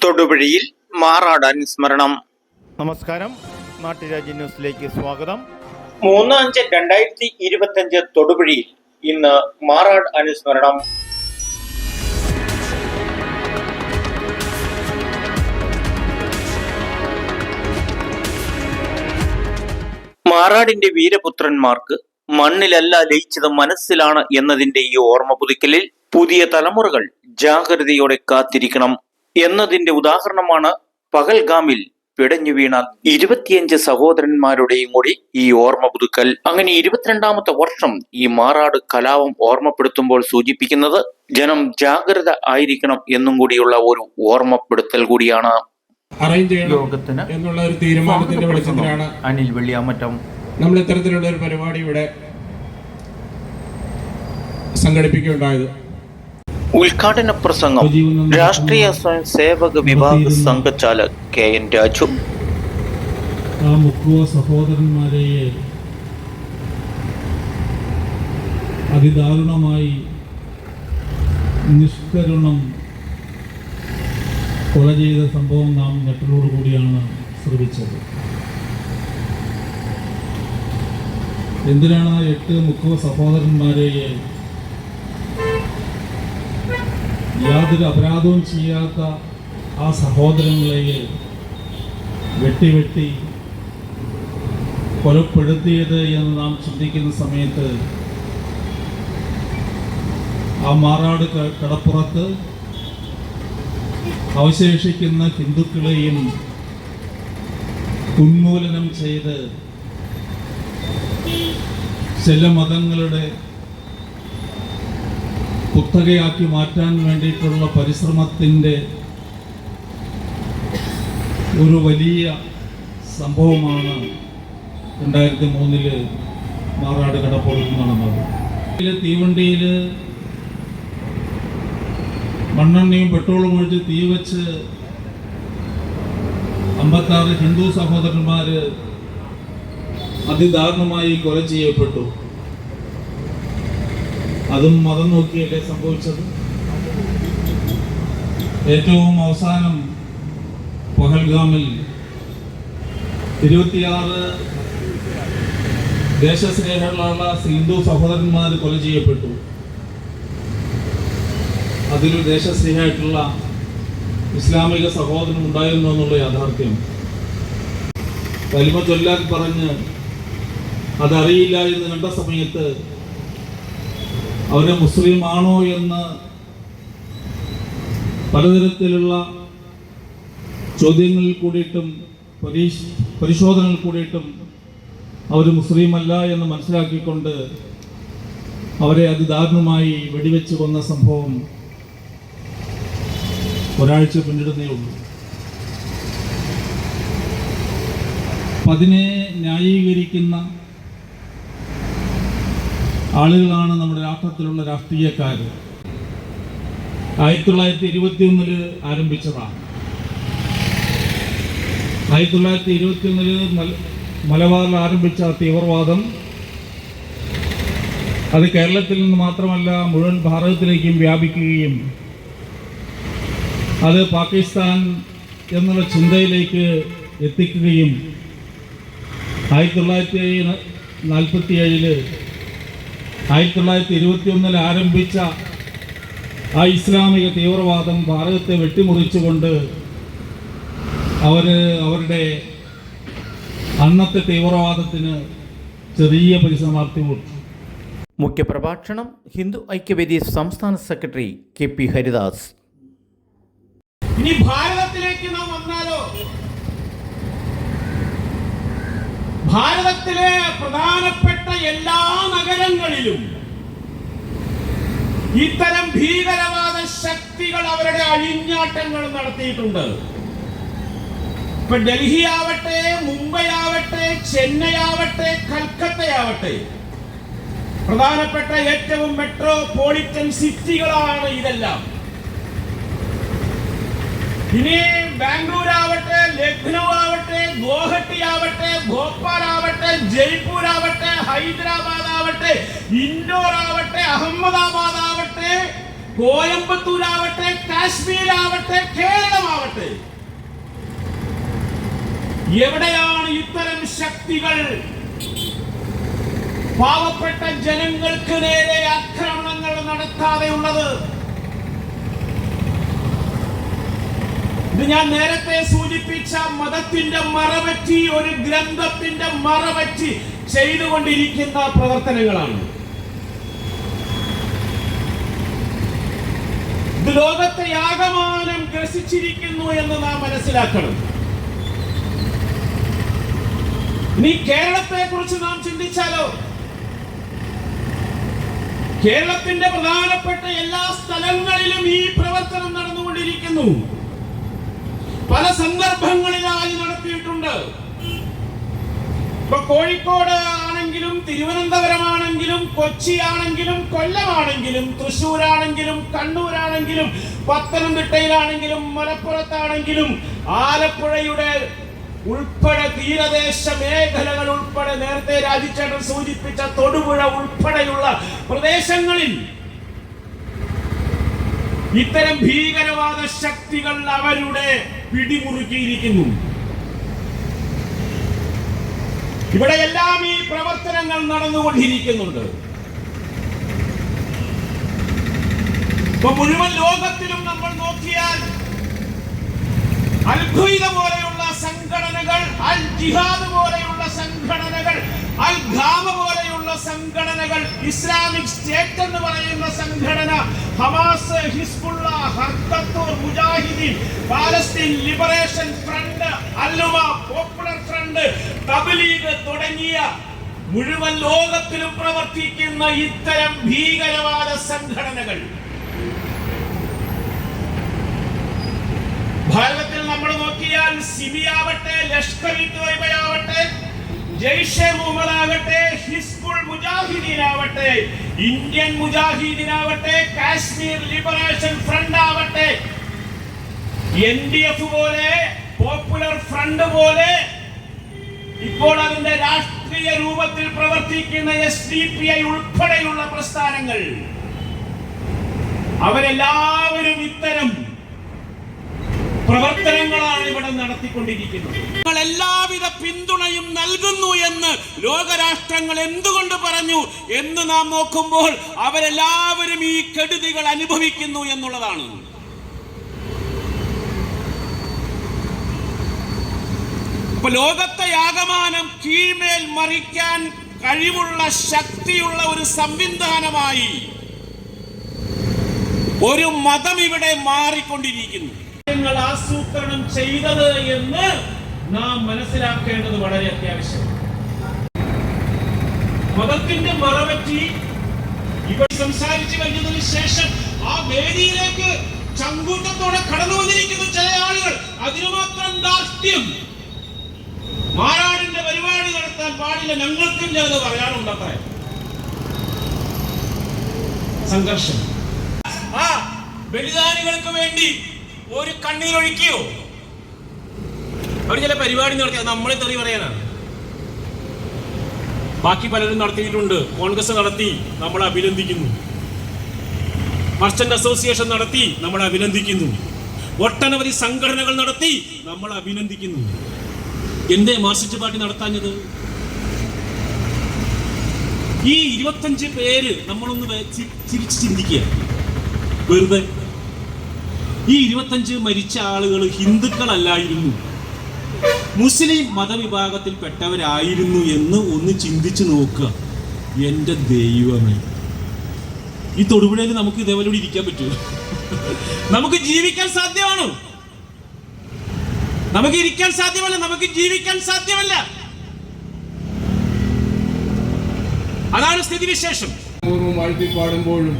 തൊടുപുഴയിൽ മാറാട് അനുസ്മരണം. നമസ്കാരം, നാട്ടുരാജ്യ ന്യൂസിലേക്ക് സ്വാഗതം. 3/5/2025 തൊടുപുഴയിൽ ഇന്ന് മാറാട് അനുസ്മരണം. മാറാടിന്റെ വീരപുത്രന്മാർക്ക് മണ്ണിലല്ല ലയിച്ചത് മനസ്സിലാണ് എന്നതിന്റെ ഈ ഓർമ്മ പുതുക്കലിൽ പുതിയ തലമുറകൾ ജാഗ്രതയോടെ കാത്തിരിക്കണം എന്നതിന്റെ ഉദാഹരണമാണ് പഹൽഗാമിൽ പിടഞ്ഞു വീണ 25 സഹോദരന്മാരുടെയും കൂടി ഈ ഓർമ്മ പുതുക്കൽ. അങ്ങനെ 22ാമത്തെ വർഷം ഈ മാറാട് കലാപം ഓർമ്മപ്പെടുത്തുമ്പോൾ സൂചിപ്പിക്കുന്നത് ജനം ജാഗ്രത ആയിരിക്കണം എന്നും കൂടിയുള്ള ഒരു ഓർമ്മപ്പെടുത്തൽ കൂടിയാണ്. യോഗത്തിന് എന്നുള്ള ഒരു തീരുമാനത്തിന്റെ വെളിച്ചത്തിലാണ് അനിൽ വെള്ളിയാമറ്റം നമ്മൾ ഇത്തരത്തിലുള്ള ഒരു പരിപാടി ഇവിടെ സംഘടിപ്പിക്കുകയുണ്ടായത്. ഉദ്ഘാടന പ്രസംഗം രാഷ്ട്രീയ സ്വയം സേവക വിഭാഗ സംഘചാലക് KN രാജു. ആ മുക്കുവ സഹോദരന്മാരെ അതിദാരുണമായി നിഷ്കരുണം കൊല ചെയ്ത സംഭവം നാം ഞെട്ടലോടുകൂടിയാണ് ശ്രമിച്ചത്. എന്തിനാണ് 8 മുക്കുവ സഹോദരന്മാരെ യാതൊരു അപരാധവും ചെയ്യാത്ത ആ സഹോദരങ്ങളെ വെട്ടി കൊലപ്പെടുത്തിയത് എന്ന് നാം ചിന്തിക്കുന്ന സമയത്ത് ആ മാറാട് കടപ്പുറത്ത് അവശേഷിക്കുന്ന ഹിന്ദുക്കളെയും ഉന്മൂലനം ചെയ്ത് ചില മതങ്ങളുടെ കുത്തകയാക്കി മാറ്റാൻ വേണ്ടിയിട്ടുള്ള പരിശ്രമത്തിൻ്റെ ഒരു വലിയ സംഭവമാണ് 2003 മാറാട് കടപ്പുറത്ത് നടന്നത്. തീവണ്ടിയിൽ മണ്ണെണ്ണയും പെട്രോളും ഒഴിച്ച് തീ വെച്ച് 56 ഹിന്ദു സഹോദരന്മാർ അതിദാരുണമായി കൊല ചെയ്യപ്പെട്ടു. അതും മതം നോക്കിയല്ലേ സംഭവിച്ചത്. ഏറ്റവും അവസാനം പഹൽഗാമിൽ 26 ദേശസ്നേഹമുള്ള ഹിന്ദു സഹോദരന്മാർ കൊല ചെയ്യപ്പെട്ടു. അതിലൊരു ദേശസ്നേഹമായിട്ടുള്ള ഇസ്ലാമിക സഹോദരൻ ഉണ്ടായിരുന്നു എന്നുള്ള യാഥാർത്ഥ്യം കലിമ ചൊല്ലാൻ പറഞ്ഞ് അതറിയില്ല എന്ന് കണ്ട സമയത്ത് അവരെ മുസ്ലിം ആണോ എന്ന് പലതരത്തിലുള്ള ചോദ്യങ്ങളിൽ കൂടിയിട്ടും പരിശോധനകളിൽ കൂടിയിട്ടും അവർ മുസ്ലിം അല്ല എന്ന് മനസ്സിലാക്കിക്കൊണ്ട് അവരെ അതിദാരുണമായി വെടിവെച്ച് കൊന്ന സംഭവം ഒരാഴ്ച പിന്നിടുന്നേ ഉള്ളൂ. അപ്പം അതിനെ ന്യായീകരിക്കുന്ന ആളുകളാണ് നമ്മുടെ രാഷ്ട്രത്തിലുള്ള രാഷ്ട്രീയക്കാർ. 1921 ആരംഭിച്ചതാണ്. 1921 മലബാറിൽ ആരംഭിച്ച തീവ്രവാദം അത് കേരളത്തിൽ നിന്ന് മാത്രമല്ല മുഴുവൻ ഭാരതത്തിലേക്കും വ്യാപിക്കുകയും അത് പാകിസ്ഥാൻ എന്നുള്ള ചിന്തയിലേക്ക് എത്തിക്കുകയും 1947 1921 ആരംഭിച്ച ആ ഇസ്ലാമിക തീവ്രവാദം ഭാരതത്തെ വെട്ടിമുറിച്ചുകൊണ്ട് അവരുടെ അന്നത്തെ തീവ്രവാദത്തിന് ചെറിയ പരിസമാപ്തി കൊടുത്തു. മുഖ്യപ്രഭാഷണം ഹിന്ദു ഐക്യവേദി സംസ്ഥാന സെക്രട്ടറി KP ഹരിദാസ്. ഇനി ഭാരതത്തിലേക്ക് നാം വന്നാലോ, ഭാരതത്തിലെ പ്രധാനപ്പെട്ട എല്ലാ നഗരങ്ങളിലും ഇത്തരം ഭീകരവാദ ശക്തികൾ അവരുടെ അഴിഞ്ഞാട്ടങ്ങൾ നടത്തിയിട്ടുണ്ട്. ഇപ്പൊ ഡൽഹി ആവട്ടെ, മുംബൈ ആവട്ടെ, ചെന്നൈ ആവട്ടെ, കൽക്കത്തയാവട്ടെ, പ്രധാനപ്പെട്ട ഏറ്റവും മെട്രോപൊളിറ്റൻ സിറ്റികളാണ് ഇതെല്ലാം. ഇനി ബാംഗ്ലൂർ ആവട്ടെ, ലക്നൗ ആവട്ടെ, ഗുവാഹട്ടി ആവട്ടെ, ഭോപ്പാൽ ആവട്ടെ, ജയ്പൂർ ആവട്ടെ, ഹൈദരാബാദ് ആവട്ടെ, ഇൻഡോർ ആവട്ടെ, അഹമ്മദാബാദ് ആവട്ടെ, കോയമ്പത്തൂർ ആവട്ടെ, കാശ്മീർ ആവട്ടെ, കേരളമാവട്ടെ, എവിടെയാണ് ഇത്തരം ശക്തികൾ പാവപ്പെട്ട ജനങ്ങൾക്ക് നേരെ ആക്രമണങ്ങൾ നടത്താതെ ഉള്ളത്? ഇത് ഞാൻ നേരത്തെ സൂചിപ്പിച്ച മതത്തിന്റെ മറപറ്റി, ഒരു ഗ്രന്ഥത്തിന്റെ മറപറ്റി ചെയ്തുകൊണ്ടിരിക്കുന്ന പ്രവർത്തനങ്ങളാണ്. ഇത് ലോകത്തെ ആകമാനം ഗ്രസിച്ചിരിക്കുന്നു എന്ന് നാം മനസ്സിലാക്കണം. ഇനി കേരളത്തെ കുറിച്ച് നാം ചിന്തിച്ചാലോ? കേരളത്തിന്റെ പ്രധാനപ്പെട്ട എല്ലാ സ്ഥലങ്ങളിലും ഈ പ്രവർത്തനം നടന്നുകൊണ്ടിരിക്കുന്നു. പല സന്ദർഭങ്ങളിലായി നടത്തിയിട്ടുണ്ട്. ഇപ്പൊ കോഴിക്കോട് ആണെങ്കിലും, തിരുവനന്തപുരമാണെങ്കിലും, കൊച്ചിയാണെങ്കിലും, കൊല്ലമാണെങ്കിലും, തൃശ്ശൂരാണെങ്കിലും, കണ്ണൂരാണെങ്കിലും, പത്തനംതിട്ടയിലാണെങ്കിലും, മലപ്പുറത്താണെങ്കിലും, ആലപ്പുഴയുടെ ഉൾപ്പെടെ തീരദേശ മേഖലകൾ ഉൾപ്പെടെ, നേരത്തെ രാജിച്ചേട്ടൻ സൂചിപ്പിച്ച തൊടുപുഴ ഉൾപ്പെടെയുള്ള പ്രദേശങ്ങളിൽ ഇത്തരം ഭീകരവാദ ശക്തികൾ അവരുടെ പിടിമുറുക്കിയിരിക്കുന്നു. ഇവിടെയെല്ലാം ഈ പ്രവർത്തനങ്ങൾ നടന്നുകൊണ്ടിരിക്കുന്നുണ്ട്. ഇപ്പൊ മുഴുവൻ ലോകത്തിലും നമ്മൾ നോക്കിയാൽ അൽ ഖ്വയ്ദ പോലെയുള്ള സംഘടനകൾ, അൽ ജിഹാദ് പോലെയുള്ള സംഘടനകൾ, അൽ ഖാമ പോലെയുള്ള സംഘടനകൾ, ഇസ്ലാമിക് സ്റ്റേറ്റ് എന്ന് പറയുന്ന സംഘടന, Hamas, Hezbollah, Harkatul Mujahideen, Palestine liberation front, അല്ലുമ, പോപ്പുലർ ഫ്രണ്ട്, തബ്ലീഗ് തുടങ്ങിയ മുഴുവൻ ലോകത്തിലും പ്രവർത്തിക്കുന്ന ഇത്തരം ഭീകരവാദ സംഘടനകൾ ഭാരതത്തിൽ നമ്മൾ നോക്കിയാൽ സിബിയാവട്ടെ, ലഷ്കർ ഇ തോയ്ബയാവട്ടെ, ജയ്ഷെ മുഹമ്മദ് ആവട്ടെ, ഹിസ്ബുൾ മുജാഹിദീൻ ആവട്ടെ, ഇന്ത്യൻ മുജാഹിദീൻ ആവട്ടെ, കാശ്മീർ ലിബറേഷൻ ഫ്രണ്ട് ആവട്ടെ, NDF പോലെ, പോപ്പുലർ ഫ്രണ്ട് പോലെ, ഇപ്പോൾ അതിന്റെ രാഷ്ട്രീയ രൂപത്തിൽ പ്രവർത്തിക്കുന്ന SDPI ഉൾപ്പെടെയുള്ള പ്രസ്ഥാനങ്ങൾ, അവരെല്ലാവരും ഇത്തരം പ്രവർത്തനങ്ങളാണ് ഇവിടെ നടത്തിക്കൊണ്ടിരിക്കുന്നത്. നിങ്ങൾ എല്ലാവിധ പിന്തുണയും നൽകുന്നു എന്ന് ലോകരാഷ്ട്രങ്ങൾ എന്തുകൊണ്ട് പറഞ്ഞു എന്ന് നാം നോക്കുമ്പോൾ അവരെല്ലാവരും ഈ കെടുതികൾ അനുഭവിക്കുന്നു എന്നുള്ളതാണ്. ഇപ്പൊ ലോകത്തെ ആകമാനം കീഴ്മേൽ മറിക്കാൻ കഴിവുള്ള ശക്തിയുള്ള ഒരു സംവിധാനമായി ഒരു മതം ഇവിടെ മാറിക്കൊണ്ടിരിക്കുന്നു. ആസൂത്രണം ചെയ്തത് എന്ന് നാം മനസ്സിലാക്കേണ്ടത് വളരെ അത്യാവശ്യമാണ്. മതത്തിന്റെ മറപറ്റി ഇവിടെ സംസാരിച്ചു കഴിഞ്ഞതിന് ശേഷം ആ വേദിയിലേക്ക് ചങ്കൂറ്റത്തോടെ കടന്നു വന്നിരിക്കുന്ന ചില ആളുകൾ, അതിനുമാത്രം ദാർഢ്യം. മാറാടിന്റെ പരിപാടി നടത്താൻ പാടില്ല, ഞങ്ങൾക്കും ചിലത് പറയാനുണ്ടത്രേ. സംഘർഷം. ആ ബലിദാനികൾക്ക് വേണ്ടി ഒരു കണ്ണീരൊഴുക്കിയോ? അവർ ചില പരിപാടി നടത്തി, നമ്മളെ തെറി പറയാനാണ്. ബാക്കി പലരും നടത്തിയിട്ടുണ്ട്. കോൺഗ്രസ് നടത്തി, നമ്മളെ അഭിനന്ദിക്കുന്നു. മർച്ചന്റ് അസോസിയേഷൻ നടത്തി, നമ്മളെ അഭിനന്ദിക്കുന്നു. ഒട്ടനവധി സംഘടനകൾ നടത്തി, നമ്മളെ അഭിനന്ദിക്കുന്നു. എന്തേ മാർക്സിസ്റ്റ് പാർട്ടി നടത്താഞ്ഞത്? ഈ 25 പേര് നമ്മളൊന്ന് ചിരിച്ച് ചിന്തിക്കുക. വെറുതെ ഈ 25 മരിച്ച ആളുകൾ ഹിന്ദുക്കളല്ലായിരുന്നു, മുസ്ലിം മതവിഭാഗത്തിൽപ്പെട്ടവരായിരുന്നു എന്ന് ഒന്ന് ചിന്തിച്ചു നോക്കുക. എൻ്റെ ദൈവമേ, ഈ തൊടുപുഴയിൽ നമുക്ക് ഇതേപോലെ ഇരിക്കാൻ പറ്റുമോ? നമുക്ക് ജീവിക്കാൻ സാധ്യമാണോ? നമുക്ക് ഇരിക്കാൻ സാധ്യമല്ല, നമുക്ക് ജീവിക്കാൻ സാധ്യമല്ല. അതാണ് സ്ഥിതിവിശേഷം. വാഴ്ത്തിപ്പാടുമ്പോഴും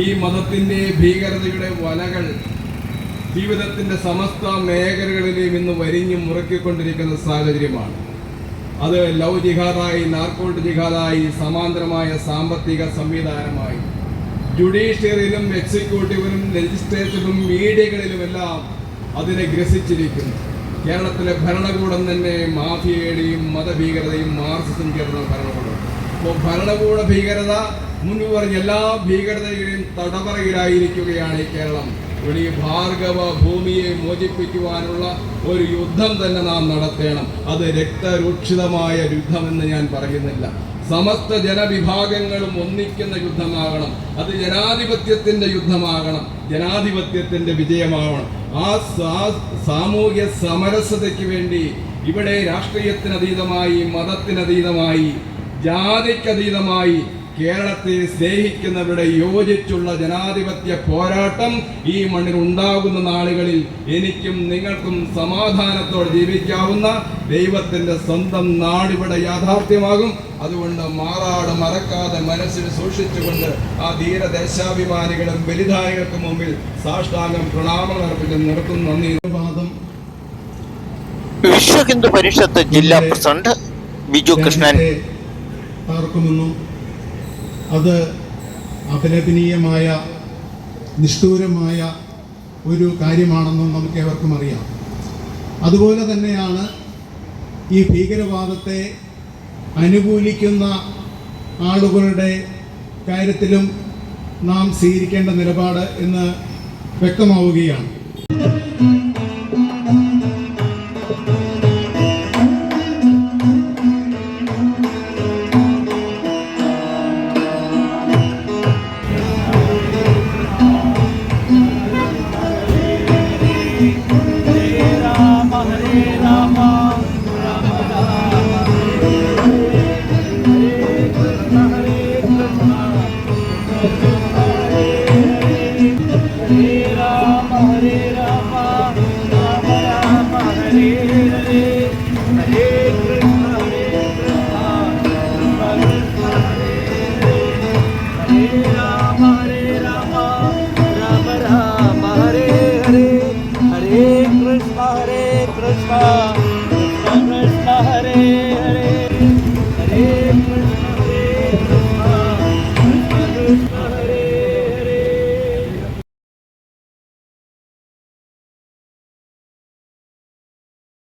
ഈ മതത്തിന്റെ ഭീകരതയുടെ വലകൾ ജീവിതത്തിന്റെ സമസ്ത മേഖലകളിലെയും ഇന്ന് വരിഞ്ഞു മുറുക്കിക്കൊണ്ടിരിക്കുന്ന സാഹചര്യമാണ്. അത് ലവ് ജിഹാദായി, നാർക്കോട്ട് ജിഹാദായി, സമാന്തരമായ സാമ്പത്തിക സംവിധാനമായി, ജുഡീഷ്യറിയിലും എക്സിക്യൂട്ടീവിലും ലെജിസ്ലേറ്റീവിലും മീഡിയകളിലുമെല്ലാം അതിനെ ഗ്രസിച്ചിരിക്കുന്നു. കേരളത്തിലെ ഭരണകൂടം തന്നെ മാഫിയയുടെയും മതഭീകരതയും മാർക്സിസം ചേർന്ന ഭരണകൂടം. അപ്പോൾ ഭരണകൂട ഭീകരത, മുൻപ് പറഞ്ഞ എല്ലാ ഭീകരതയുടെയും തടവറയിലായിരിക്കുകയാണ് ഈ കേരളം. ഇവിടെ ഈ ഭാർഗവ ഭൂമിയെ മോചിപ്പിക്കുവാനുള്ള ഒരു യുദ്ധം തന്നെ നാം നടത്തണം. അത് രക്തരൂക്ഷിതമായ യുദ്ധമെന്ന് ഞാൻ പറയുന്നില്ല. സമസ്ത ജനവിഭാഗങ്ങളും ഒന്നിക്കുന്ന യുദ്ധമാകണം. അത് ജനാധിപത്യത്തിന്റെ യുദ്ധമാകണം, ജനാധിപത്യത്തിന്റെ വിജയമാകണം. ആ സാമൂഹ്യ സമരസതയ്ക്ക് വേണ്ടി ഇവിടെ രാഷ്ട്രീയത്തിനതീതമായി, മതത്തിനതീതമായി, ജാതിക്കതീതമായി കേരളത്തെ സ്നേഹിക്കുന്നവരുടെ യോജിച്ചുള്ള ജനാധിപത്യ പോരാട്ടം ഈ മണ്ണിൽ ഉണ്ടാകുന്ന നാളുകളിൽ എനിക്കും നിങ്ങൾക്കും സമാധാനത്തോടെ ജീവിക്കാവുന്ന ദൈവത്തിന്റെ സ്വന്തം നാടിവിടെ യാഥാർത്ഥ്യമാകും. അതുകൊണ്ട് മാറാട് മറക്കാതെ മനസ്സിൽ സൂക്ഷിച്ചുകൊണ്ട് ആ ധീരദേശാഭിമാനികളും ബലിദാനികൾക്ക് മുമ്പിൽ സാഷ്ടാംഗം പ്രണാമങ്ങൾ അർപ്പിച്ച് നിർത്തുന്നു. നന്ദി. വിശ്വ ഹിന്ദു പരിഷത്ത് ജില്ലാ പ്രസിഡന്റ് ബിജു കൃഷ്ണൻ പാർക്കുമെന്നും അത് അപലപനീയമായ നിഷ്ഠൂരമായ ഒരു കാര്യമാണെന്നും നമുക്ക് ഏവർക്കും അറിയാം. അതുപോലെ തന്നെയാണ് ഈ ഭീകരവാദത്തെ അനുകൂലിക്കുന്ന ആളുകളുടെ കാര്യത്തിലും നാം സ്വീകരിക്കേണ്ട നിലപാട് എന്ന് വ്യക്തമാവുകയാണ്. Hare Krishna